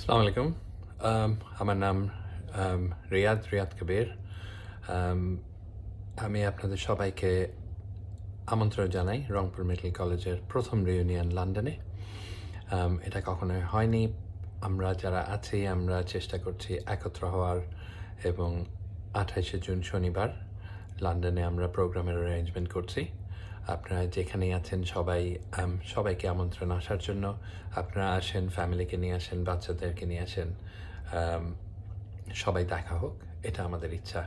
আসসালামু আলাইকুম। আমার নাম রিয়াদ কবির। আম আমি আপনাদের সবাইকে আমন্ত্রণ জানাই রংপুর মেডিকেল কলেজের প্রথম রিউনিয়ন লন্ডনে। এটা কখনোই হয়নি। আমরা যারা আছি আমরা চেষ্টা করছি একত্র হওয়ার এবং 28শে জুন শনিবার লন্ডনে আমরা প্রোগ্রামের অ্যারেঞ্জমেন্ট করছি। আপনারা যেখানেই আছেন সবাইকে আমন্ত্রণ আসার জন্য। আপনারা আসেন, ফ্যামিলিকে নিয়ে আসেন, বাচ্চাদেরকে নিয়ে আসেন। সবাই দেখা হোক, এটা আমাদের ইচ্ছা।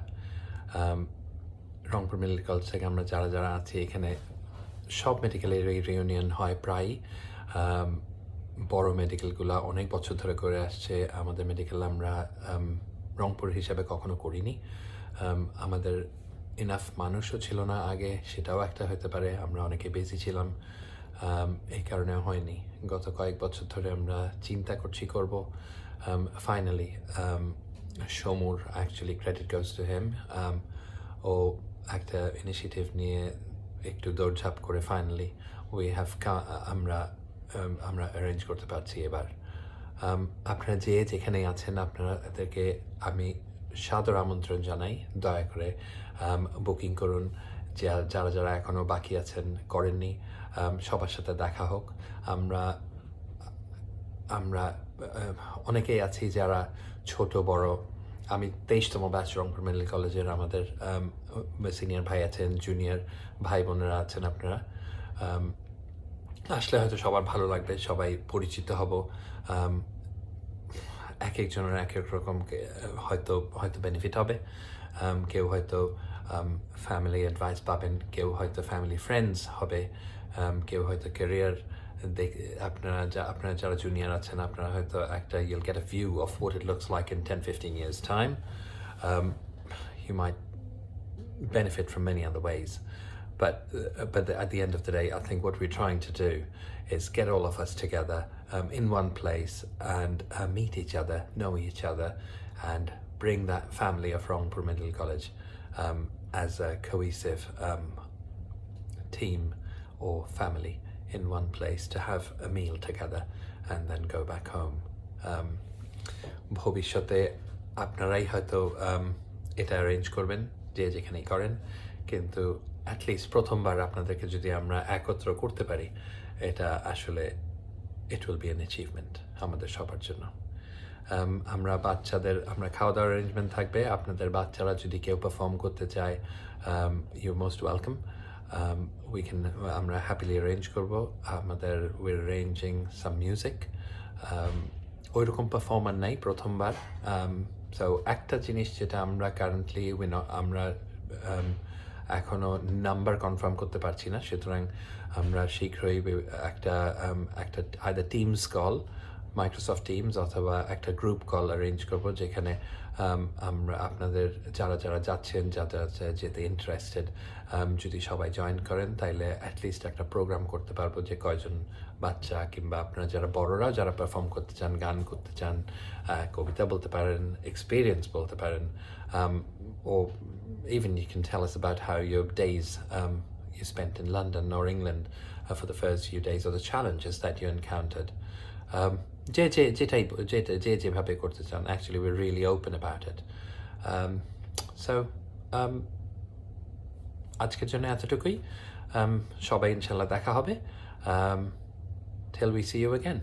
রংপুর মেডিকেল কলেজ থেকে আমরা যারা আছি এখানে সব মেডিকেলের এই রিউনিয়ন হয় প্রায়ই। বড় মেডিকেলগুলো অনেক বছর ধরে করে আসছে। আমাদের মেডিকেল আমরা রংপুর হিসাবে কখনো করিনি। আমাদের ইনাফ মানুষও ছিল না আগে, সেটাও একটা হতে পারে। আমরা অনেকে বিজি ছিলাম, এই কারণে হয়নি। গত কয়েক বছর ধরে আমরা চিন্তা করছি করব। ফাইনালি সমুর actually credit goes to him. ও একটা ইনিশিয়েটিভ নিয়ে একটু দৌড়ঝাঁপ করে ফাইনালি আমরা অ্যারেঞ্জ করতে পারছি এবার। আপনারা যেখানেই আছেন আপনাদেরকে আমি সাদর আমন্ত্রণ জানাই। দয়া করে বুকিং করুন। যারা এখনও বাকি আছেন, করেননি, সবার সাথে দেখা হোক। আমরা অনেকেই আছি যারা ছোট বড়। আমি 23তম ব্যাচ রংপুর মেডিকেল কলেজের। আমাদের সিনিয়র ভাই আছেন, জুনিয়র ভাই বোনেরা আছেন। আপনারা আসলে হয়তো সবার ভালো লাগবে, সবাই পরিচিত হব। এক একজনের এক এক রকম হয়তো বেনিফিট হবে। কেউ হয়তো ফ্যামিলি অ্যাডভাইস পাবেন, কেউ হয়তো ফ্যামিলি ফ্রেন্ডস হবে, কেউ হয়তো ক্যারিয়ার আপনারা যারা জুনিয়র আছেন আপনারা হয়তো একটা you'll get a view of what it looks like in 10-15 years time. You might benefit from many other ways, but at the end of the day I think what we're trying to do is get all of us together in one place and meet each other, know each other, and bring that family of Rangpur Medical College as a cohesive team or family in one place to have a meal together and then go back home. ভবিষ্যতে আপনারাই হয়তো এটা arrange করবেন যেখানেই করেন, কিন্তু at least প্রথমবার আপনাদেরকে যদি আমরা একত্র করতে পারি, এটা আসলে it will be an achievement আমাদের সবার জন্য। আমরা খাওয়া দাওয়ার অ্যারেঞ্জমেন্ট থাকবে। আপনাদের বাচ্চারা যদি কেউ পারফর্ম করতে চায়, you're most welcome. আমরা হ্যাপিলি অ্যারেঞ্জ করব। we're arranging some music. ওইরকম পারফর্মার নাই প্রথমবার। সো একটা জিনিস যেটা আমরা কারেন্টলি আমরা এখনও নাম্বার কনফার্ম করতে পারছি না, সুতরাং আমরা শীঘ্রই একটা either teams call, Microsoft teams, অথবা একটা গ্রুপ কল অ্যারেঞ্জ করবো, যেখানে আমরা আপনাদের যারা যাচ্ছেন, যারা যেতে ইন্টারেস্টেড, যদি সবাই জয়েন করেন তাইলে অ্যাটলিস্ট একটা প্রোগ্রাম করতে পারবো যে কয়জন বাচ্চা কিংবা আপনারা যারা বড়রা যারা পারফর্ম করতে চান, গান করতে চান, কবিতা বলতে পারেন, এক্সপিরিয়েন্স বলতে পারেন, or even you can tell us about how your days you spent in London or England for the first few days, or the challenges that you encountered. যেভাবে করতে চান, actually we're really open about it. So আজকের জন্য এতটুকুই। সবাই ইনশাল্লাহ দেখা হবে। Till we see you again.